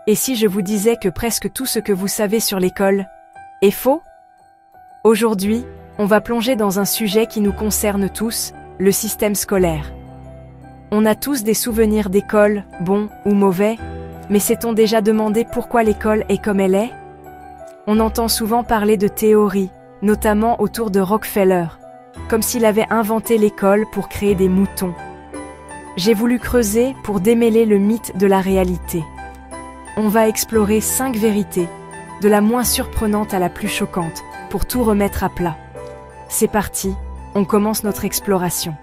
Et si je vous disais que presque tout ce que vous savez sur l'école est faux? Aujourd'hui, on va plonger dans un sujet qui nous concerne tous, le système scolaire. On a tous des souvenirs d'école, bons ou mauvais, mais s'est-on déjà demandé pourquoi l'école est comme elle est? On entend souvent parler de théories, notamment autour de Rockefeller, comme s'il avait inventé l'école pour créer des moutons. J'ai voulu creuser pour démêler le mythe de la réalité. On va explorer 5 vérités, de la moins surprenante à la plus choquante, pour tout remettre à plat. C'est parti, on commence notre exploration.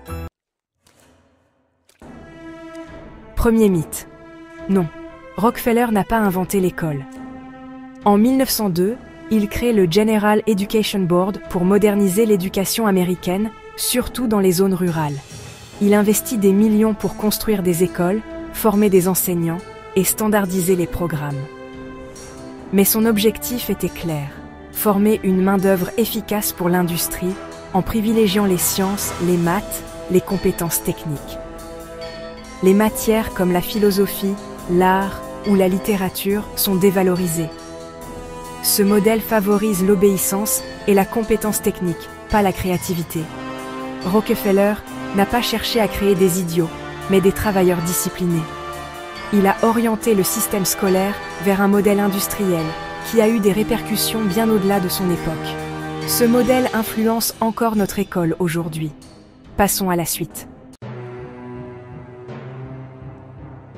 Premier mythe. Non, Rockefeller n'a pas inventé l'école. En 1902, il crée le General Education Board pour moderniser l'éducation américaine, surtout dans les zones rurales. Il investit des millions pour construire des écoles, former des enseignants et standardiser les programmes. Mais son objectif était clair, former une main-d'œuvre efficace pour l'industrie en privilégiant les sciences, les maths, les compétences techniques. Les matières comme la philosophie, l'art ou la littérature sont dévalorisées. Ce modèle favorise l'obéissance et la compétence technique, pas la créativité. Rockefeller n'a pas cherché à créer des idiots, mais des travailleurs disciplinés. Il a orienté le système scolaire vers un modèle industriel qui a eu des répercussions bien au-delà de son époque. Ce modèle influence encore notre école aujourd'hui. Passons à la suite.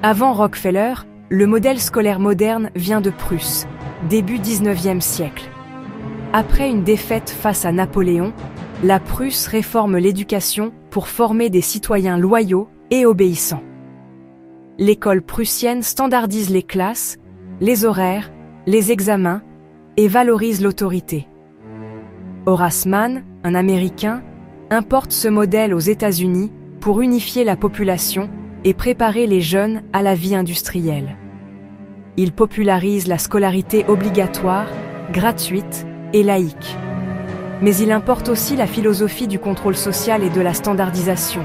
Avant Rockefeller, le modèle scolaire moderne vient de Prusse, début 19e siècle. Après une défaite face à Napoléon, la Prusse réforme l'éducation pour former des citoyens loyaux et obéissants. L'école prussienne standardise les classes, les horaires, les examens et valorise l'autorité. Horace Mann, un Américain, importe ce modèle aux États-Unis pour unifier la population et préparer les jeunes à la vie industrielle. Il popularise la scolarité obligatoire, gratuite et laïque. Mais il importe aussi la philosophie du contrôle social et de la standardisation.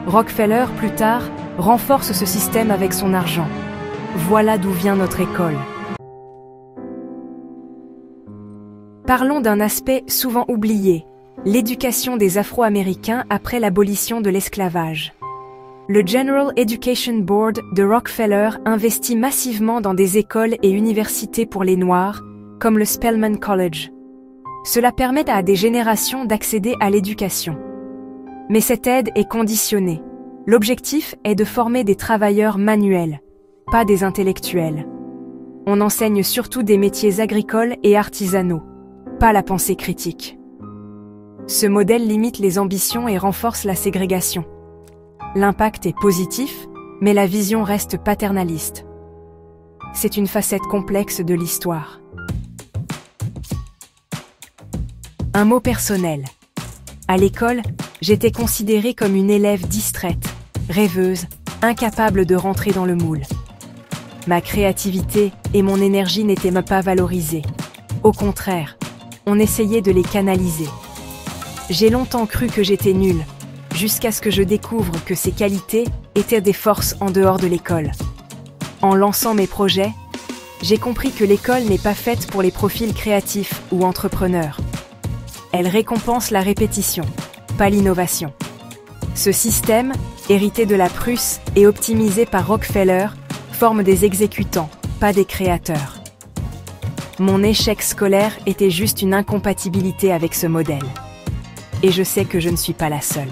Rockefeller, plus tard, renforce ce système avec son argent. Voilà d'où vient notre école. Parlons d'un aspect souvent oublié, l'éducation des Afro-Américains après l'abolition de l'esclavage. Le General Education Board de Rockefeller investit massivement dans des écoles et universités pour les Noirs, comme le Spelman College. Cela permet à des générations d'accéder à l'éducation. Mais cette aide est conditionnée. L'objectif est de former des travailleurs manuels, pas des intellectuels. On enseigne surtout des métiers agricoles et artisanaux, pas la pensée critique. Ce modèle limite les ambitions et renforce la ségrégation. L'impact est positif, mais la vision reste paternaliste. C'est une facette complexe de l'histoire. Un mot personnel. À l'école, j'étais considérée comme une élève distraite, rêveuse, incapable de rentrer dans le moule. Ma créativité et mon énergie n'étaient même pas valorisées. Au contraire, on essayait de les canaliser. J'ai longtemps cru que j'étais nulle, jusqu'à ce que je découvre que ces qualités étaient des forces en dehors de l'école. En lançant mes projets, j'ai compris que l'école n'est pas faite pour les profils créatifs ou entrepreneurs. Elle récompense la répétition, pas l'innovation. Ce système, hérité de la Prusse et optimisé par Rockefeller, forme des exécutants, pas des créateurs. Mon échec scolaire était juste une incompatibilité avec ce modèle. Et je sais que je ne suis pas la seule.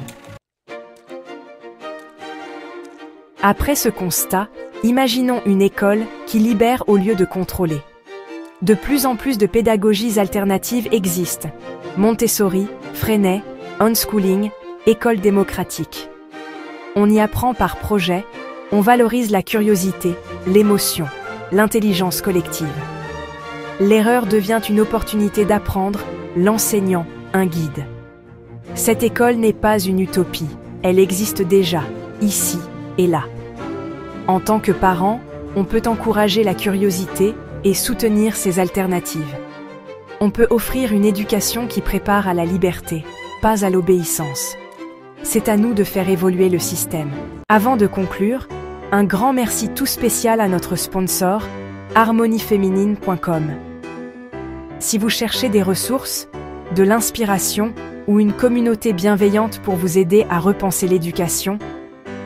Après ce constat, imaginons une école qui libère au lieu de contrôler. De plus en plus de pédagogies alternatives existent. Montessori, Freinet, unschooling, école démocratique. On y apprend par projet, on valorise la curiosité, l'émotion, l'intelligence collective. L'erreur devient une opportunité d'apprendre, l'enseignant, un guide. Cette école n'est pas une utopie, elle existe déjà, ici et là. En tant que parent, on peut encourager la curiosité et soutenir ces alternatives. On peut offrir une éducation qui prépare à la liberté, pas à l'obéissance. C'est à nous de faire évoluer le système. Avant de conclure, un grand merci tout spécial à notre sponsor, harmonieféminine.com. Si vous cherchez des ressources, de l'inspiration ou une communauté bienveillante pour vous aider à repenser l'éducation,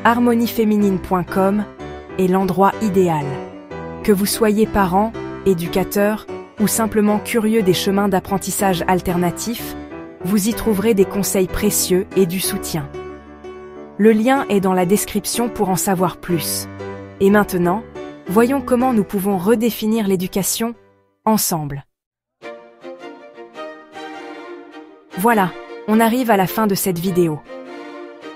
harmonieféminine.com est l'endroit idéal. Que vous soyez parent, éducateur ou simplement curieux des chemins d'apprentissage alternatifs, vous y trouverez des conseils précieux et du soutien. Le lien est dans la description pour en savoir plus. Et maintenant, voyons comment nous pouvons redéfinir l'éducation ensemble. Voilà, on arrive à la fin de cette vidéo.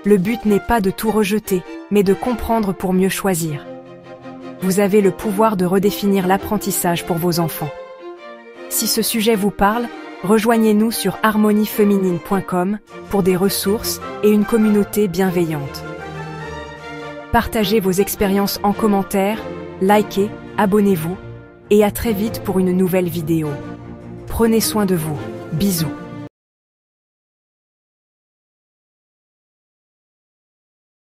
Le but n'est pas de tout rejeter, mais de comprendre pour mieux choisir. Vous avez le pouvoir de redéfinir l'apprentissage pour vos enfants. Si ce sujet vous parle, rejoignez-nous sur harmonieféminine.com pour des ressources et une communauté bienveillante. Partagez vos expériences en commentaire, likez, abonnez-vous, et à très vite pour une nouvelle vidéo. Prenez soin de vous. Bisous.